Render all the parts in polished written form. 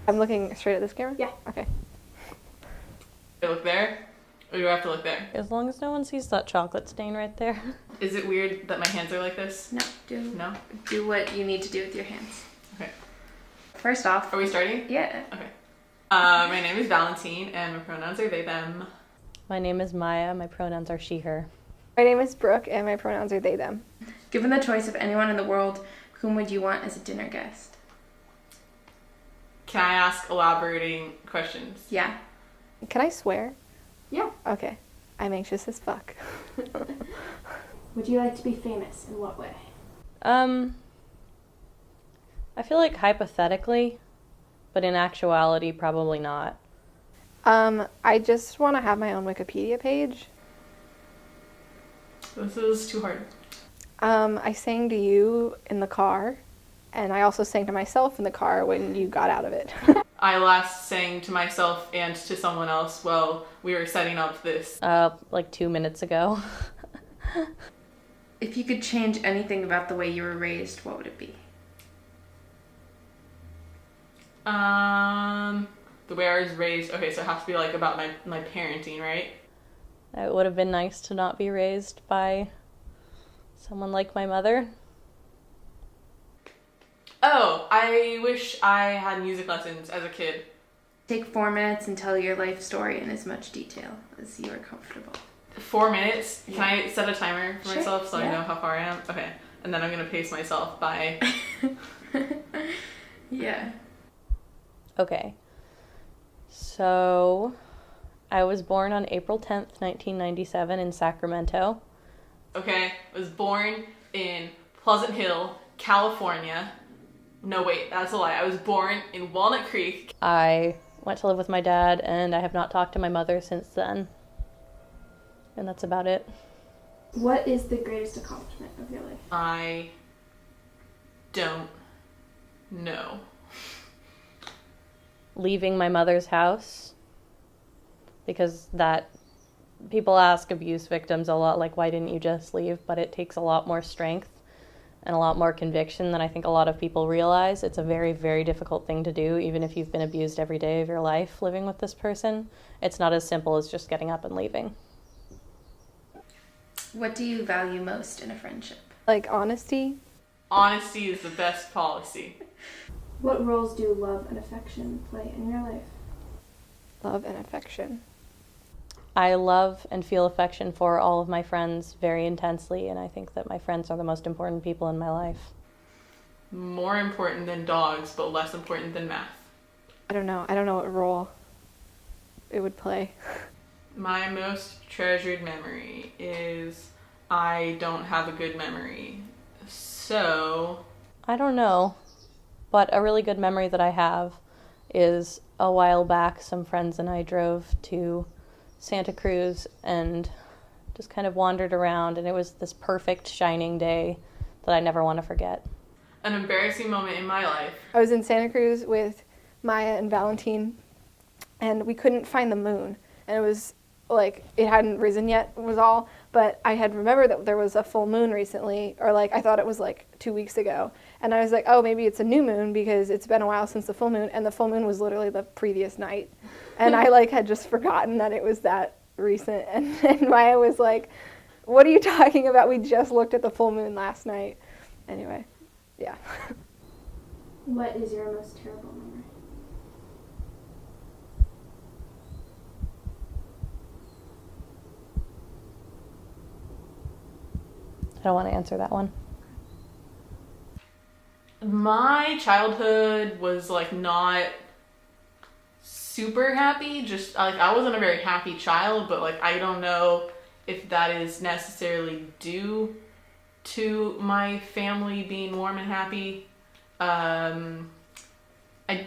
I'm looking straight at this camera? Yeah. Okay. I look there? Or do I have to look there? As long as no one sees that chocolate stain right there. Is it weird that my hands are like this? No, No? do what you need to do with your hands. Okay. First off, Are we starting? yeah. Okay. My name is Valentine, and my pronouns are they, them. My name is Maya. My pronouns are she, her. My name is Brooke, and my pronouns are they, them. Given the choice of anyone in the world, whom would you want as a dinner guest? Can I ask elaborating questions? Yeah. Can I swear? Yeah. Okay. I'm anxious as fuck. Would you like to be famous? In what way? I feel like hypothetically, but in actuality, probably not. I just want to have my own Wikipedia page. This is too hard. I sang to you in the car, and I also sang to myself in the car when you got out of it. I last sang to myself and to someone else while we were setting up this. Like 2 minutes ago. If you could change anything about the way you were raised, what would it be? The way I was raised. Okay, so it has to be like about my parenting, right? It would have been nice to not be raised by someone like my mother. Oh, I wish I had music lessons as a kid. Take 4 minutes and tell your life story in as much detail as you are comfortable. 4 minutes? Can I set a timer for Sure, myself so I yeah. know how far I am? Okay. And then I'm gonna pace myself by... Yeah. Okay. So, I was born on April 10th, 1997 in Sacramento. Okay, I was born in Pleasant Hill, California. No, wait, that's a lie. I was born in Walnut Creek. I went to live with my dad, and I have not talked to my mother since then. And that's about it. What is the greatest accomplishment of your life? I don't know. Leaving my mother's house, because that people ask abuse victims a lot, like, why didn't you just leave? But it takes a lot more strength and a lot more conviction than I think a lot of people realize. It's a very, very difficult thing to do, even if you've been abused every day of your life living with this person. It's not as simple as just getting up and leaving. What do you value most in a friendship? Like honesty. Honesty is the best policy. What roles do love and affection play in your life? Love and affection. I love and feel affection for all of my friends very intensely, and I think that my friends are the most important people in my life. More important than dogs, but less important than math. I don't know. I don't know what role it would play. My most treasured memory is I don't have a good memory. So... I don't know, but a really good memory that I have is a while back, some friends and I drove to Santa Cruz and just kind of wandered around, and it was this perfect shining day that I never want to forget. An embarrassing moment in my life. I was in Santa Cruz with Maya and Valentine, and we couldn't find the moon. And it was like, it hadn't risen yet, was all, but I had remembered that there was a full moon recently, or like, I thought it was like 2 weeks ago. And I was like, oh, maybe it's a new moon because it's been a while since the full moon, and the full moon was literally the previous night. And I like had just forgotten that it was that recent. And Maya was like, what are you talking about? We just looked at the full moon last night. Anyway, yeah. What is your most terrible memory? I don't want to answer that one. My childhood was like not super happy. Just like I wasn't a very happy child, but like I don't know if that is necessarily due to my family being warm and happy. I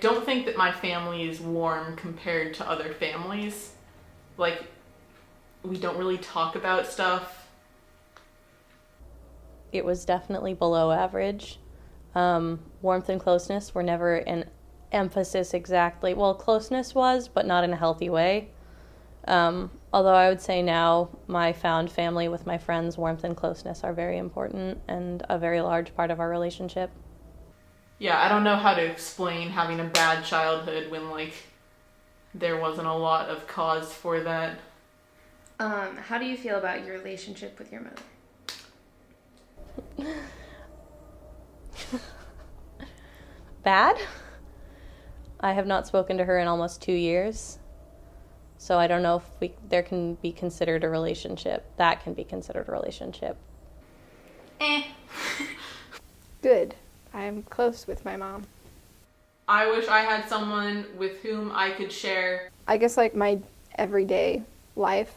don't think that my family is warm compared to other families. Like, we don't really talk about stuff. It was definitely below average. Warmth and closeness were never an emphasis exactly. Well, closeness was, but not in a healthy way. Although I would say now my found family with my friends, warmth and closeness are very important and a very large part of our relationship. Yeah, I don't know how to explain having a bad childhood when, like, there wasn't a lot of cause for that. How do you feel about your relationship with your mother? Bad. I have not spoken to her in almost 2 years. So I don't know if there can be considered a relationship. That can be considered a relationship. Good. I'm close with my mom. I wish I had someone with whom I could share. I guess like my everyday life,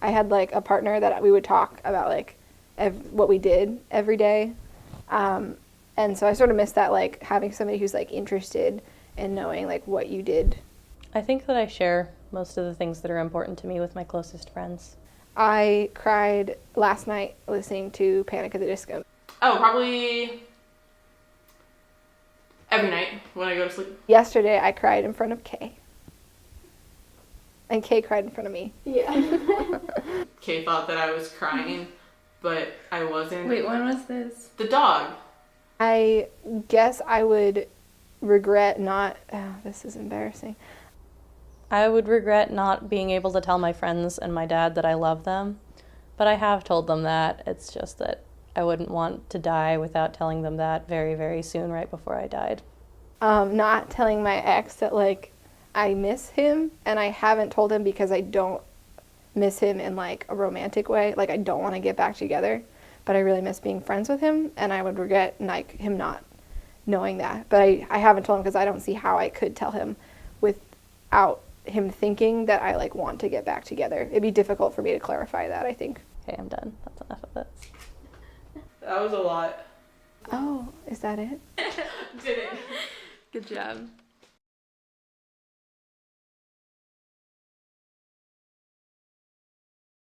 I had like a partner that we would talk about like what we did every day. And so I sort of miss that, like having somebody who's like interested in knowing like what you did. I think that I share most of the things that are important to me with my closest friends. I cried last night listening to Panic at the Disco. Oh, probably every night when I go to sleep. Yesterday I cried in front of Kay. And Kay cried in front of me. Yeah. Kay thought that I was crying, but I wasn't. Wait, when was this? The dog. I guess I would regret not, this is embarrassing. I would regret not being able to tell my friends and my dad that I love them, but I have told them that. It's just that I wouldn't want to die without telling them that very, very soon, right before I died. Not telling my ex that like I miss him, and I haven't told him because I don't miss him in like a romantic way. Like I don't want to get back together, but I really miss being friends with him, and I would regret like him not knowing that. But I haven't told him because I don't see how I could tell him without him thinking that I like want to get back together. It'd be difficult for me to clarify that, I think. Okay, I'm done. That's enough of it. That was a lot. Oh, is that it? Did it? Good job.